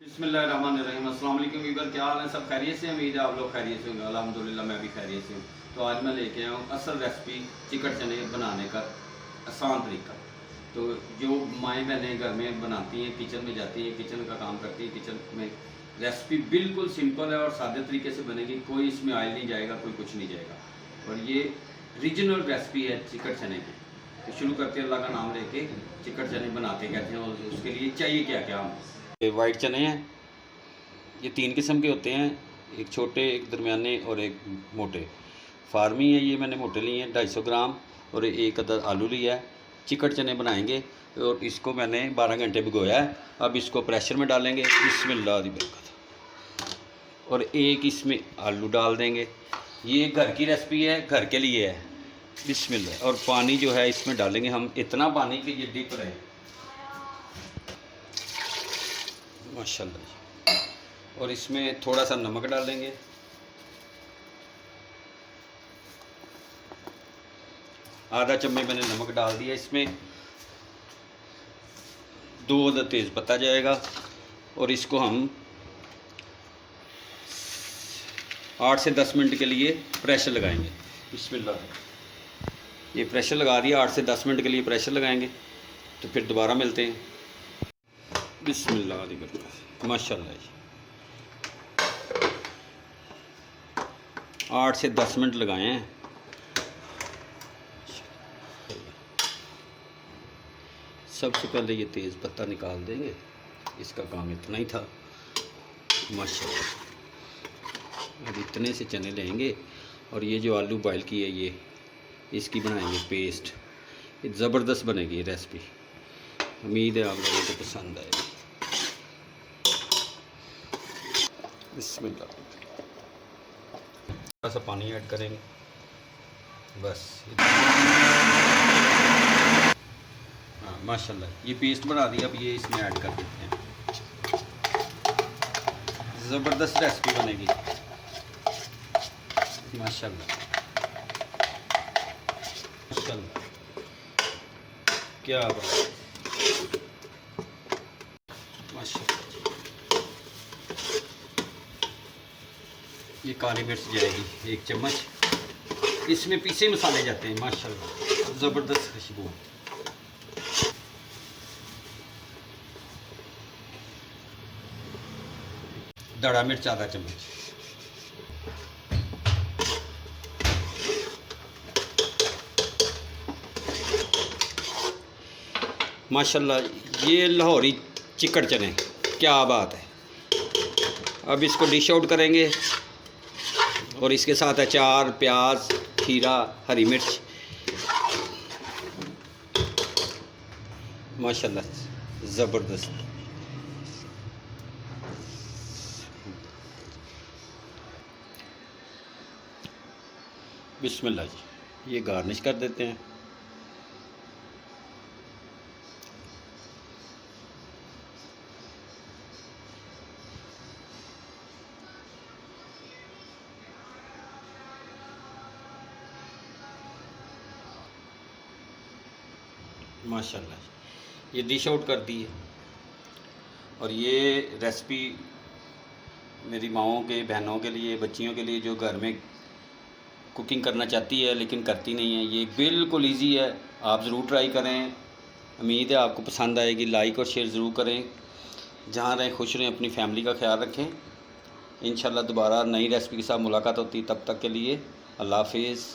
बिस्मिल्लाहिर्रहमानिर्रहीम। अस्सलाम वालेकुम वीवर, क्या हाल है? सब खैरियत से? उम्मीद है आप लोग खैरियत से होंगे। अल्हम्दुलिल्लाह मैं भी खैरियत से हूँ। तो आज मैं लेके आया हूँ असल रेसिपी चिकन चने बनाने का आसान तरीका। तो जो माएँ बहनें घर में बनाती हैं, किचन में जाती हैं, किचन का काम करती हैं, किचन में रेसिपी बिल्कुल सिंपल है और सादे तरीके से बनेगी। कोई इसमें ऑयल नहीं जाएगा, कोई कुछ नहीं जाएगा और ये रीजनल रेसिपी है चिकन चने की। तो शुरू करते हैं अल्लाह का नाम लेके। चिकन चने बनाते कहते हैं और उसके लिए चाहिए क्या क्या हम। ये वाइट चने हैं, ये 3 किस्म के होते हैं, एक छोटे, एक दरमियाने और एक मोटे। फार्मी है ये, मैंने मोटे लिए हैं 250 ग्राम और एक अदर आलू लिया है। चिकन चने बनाएंगे और इसको मैंने 12 घंटे भिगोया है। अब इसको प्रेशर में डालेंगे, बिस्मिल्लाह दी बरकत, और एक इसमें आलू डाल देंगे। ये घर की रेसिपी है, घर के लिए है, बिस्मिल्लाह। और पानी जो है इसमें डालेंगे हम इतना पानी कि ये डिप रहे, माशाल्लाह। और इसमें थोड़ा सा नमक डालेंगे, आधा चम्मच मैंने नमक डाल दिया। इसमें 2 अदद तेज़ पत्ता जाएगा और इसको हम 8 से 10 मिनट के लिए प्रेशर लगाएंगे। बिस्मिल्लाह, ये प्रेशर लगा दिया। 8 से 10 मिनट के लिए प्रेशर लगाएंगे, तो फिर दोबारा मिलते हैं। बिस्मिल्लाह दी बरकत, माशाल्लाह जी। 8 से 10 मिनट लगाए हैं। सबसे पहले ये तेज़ पत्ता निकाल देंगे, इसका काम इतना ही था, माशाल्लाह। अब इतने से चने लेंगे और ये जो आलू बॉयल की है ये, इसकी बनाएंगे पेस्ट। ये ज़बरदस्त बनेगी ये रेसिपी, उम्मीद है आप लोगों को पसंद आएगी। बिस्मिल्लाह, थोड़ा सा पानी ऐड करेंगे बस। हाँ माशाल्लाह, ये पेस्ट बना दी। अब ये इसमें ऐड कर देते हैं, ज़बरदस्त रेसिपी बनेगी माशाल्लाह, माशाल्लाह, क्या बात, माशाल्लाह। ये काली मिर्च जाएगी 1 चम्मच। इसमें पीसे मसाले जाते हैं, माशाल्लाह, ज़बरदस्त खुशबू। दड़ा मिर्च आधा चम्मच, माशाल्लाह। ये लाहौरी चिकन चने, क्या बात है। अब इसको डिश आउट करेंगे और इसके साथ अचार, प्याज, खीरा, हरी मिर्च, माशाल्लाह ज़बरदस्त। बिस्मिल्लाह जी, ये गार्निश कर देते हैं। माशाल्लाह, ये डिश आउट कर दी है। और ये रेसिपी मेरी माओं के, बहनों के लिए, बच्चियों के लिए जो घर में कुकिंग करना चाहती है लेकिन करती नहीं है, ये बिल्कुल इजी है। आप ज़रूर ट्राई करें, उम्मीद है आपको पसंद आएगी। लाइक और शेयर ज़रूर करें। जहाँ रहें खुश रहें, अपनी फैमिली का ख्याल रखें। इंशाल्लाह दोबारा नई रेसिपी के साथ मुलाकात होती है। तब तक के लिए अल्लाह हाफिज़।